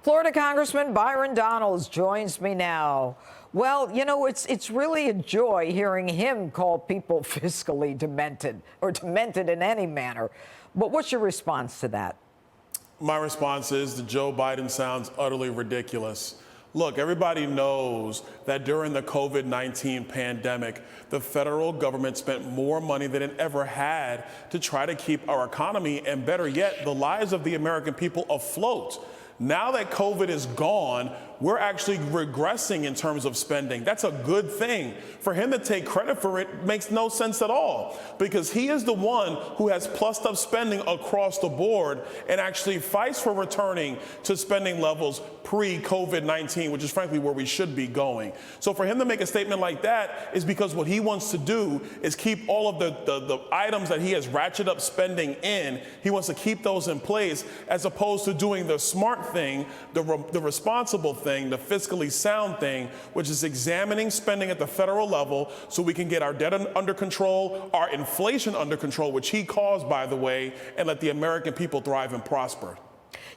Florida Congressman Byron Donalds joins me now. Well, you know, it's really a joy hearing him call people fiscally demented or demented in any manner. But what's your response to that? My response is that Joe Biden sounds utterly ridiculous. Look, everybody knows that during the COVID-19 pandemic, the federal government spent more money than it ever had to try to keep our economy and, better yet, the lives of the American people afloat. Now that COVID is gone, we're actually regressing in terms of spending. That's a good thing. For him to take credit for it makes no sense at all, because he is the one who has plussed up spending across the board and actually fights for returning to spending levels pre-COVID-19, which is frankly where we should be going. So for him to make a statement like that is because what he wants to do is keep all of the items that he has ratcheted up spending in. He wants to keep those in place, as opposed to doing the smart thing, the responsible thing, the fiscally sound thing, which is examining spending at the federal level so we can get our debt under control, our inflation under control, which he caused, by the way, and let the American people thrive and prosper.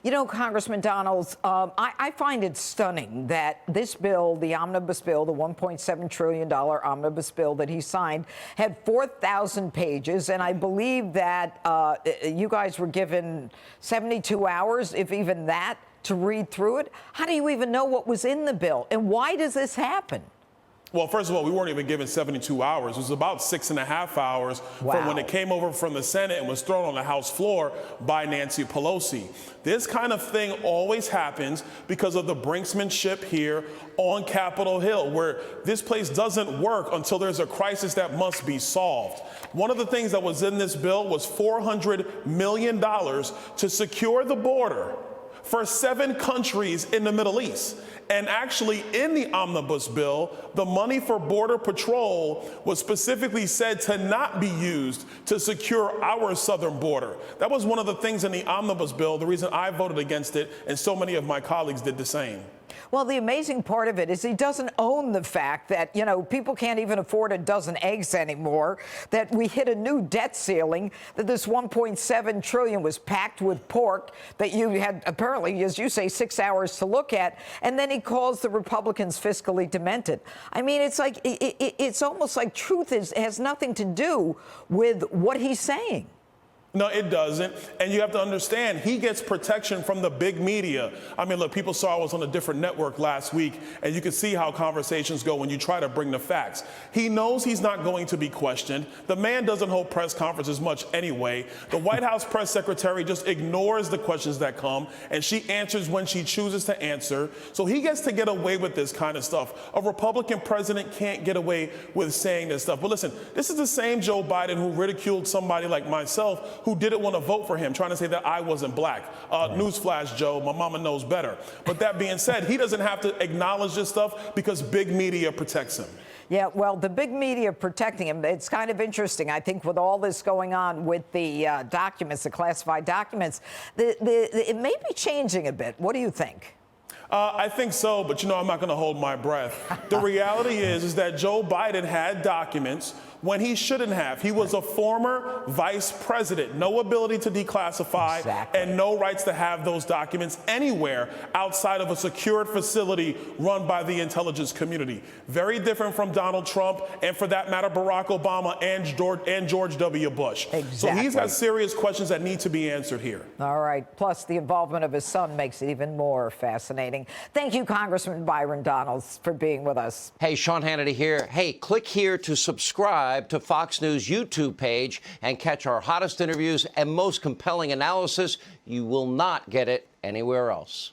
You know, Congressman Donalds, I find it stunning that this bill, the omnibus bill, the $1.7 trillion omnibus bill that he signed, had 4,000 pages. And I believe that you guys were given 72 hours, if even that, to read through it. How do you even know what was in the bill? And why does this happen? Well, first of all, we weren't even given 72 hours. It was about 6.5 hours from when it came over from the Senate and was thrown on the House floor by Nancy Pelosi. This kind of thing always happens because of the brinksmanship here on Capitol Hill, where this place doesn't work until there's a crisis that must be solved. One of the things that was in this bill was $400 million to secure the border for 7 countries in the Middle East. And actually, in the omnibus bill, the money for Border Patrol was specifically said to not be used to secure our southern border. That was one of the things in the omnibus bill, the reason I voted against it, and so many of my colleagues did the same. Well, the amazing part of it is he doesn't own the fact that, you know, people can't even afford a dozen eggs anymore, that we hit a new debt ceiling, that this $1.7 trillion was packed with pork that you had apparently, as you say, 6 hours to look at. And then he calls the Republicans fiscally demented. I mean, it's like it's almost like truth has nothing to do with what he's saying. No, it doesn't. And you have to understand, he gets protection from the big media. I mean, look, people saw I was on a different network last week, and you can see how conversations go when you try to bring the facts. He knows he's not going to be questioned. The man doesn't hold press conferences much anyway. The White House press secretary just ignores the questions that come, and she answers when she chooses to answer. So he gets to get away with this kind of stuff. A Republican president can't get away with saying this stuff. But listen, this is the same Joe Biden who ridiculed somebody like myself who didn't want to vote for him, trying to say that I wasn't black. Newsflash, Joe, my mama knows better. But that being said, he doesn't have to acknowledge this stuff because big media protects him. Yeah, well, the big media protecting him, it's kind of interesting. I think with all this going on with the documents, the classified documents, it may be changing a bit. What do you think? I think so, but you know, I'm not going to hold my breath. The reality is that Joe Biden had documents when he shouldn't have. He was a former vice president, no ability to declassify, and no rights to have those documents anywhere outside of a secured facility run by the intelligence community. Very different from Donald Trump, and for that matter, Barack Obama and George W. Bush. So he's got serious questions that need to be answered here. All right. Plus, the involvement of his son makes it even more fascinating. Thank you, Congressman Byron Donalds, for being with us. Hey, Sean Hannity here. Hey, click here to subscribe to Fox News YouTube page and catch our hottest interviews and most compelling analysis. You will not get it anywhere else.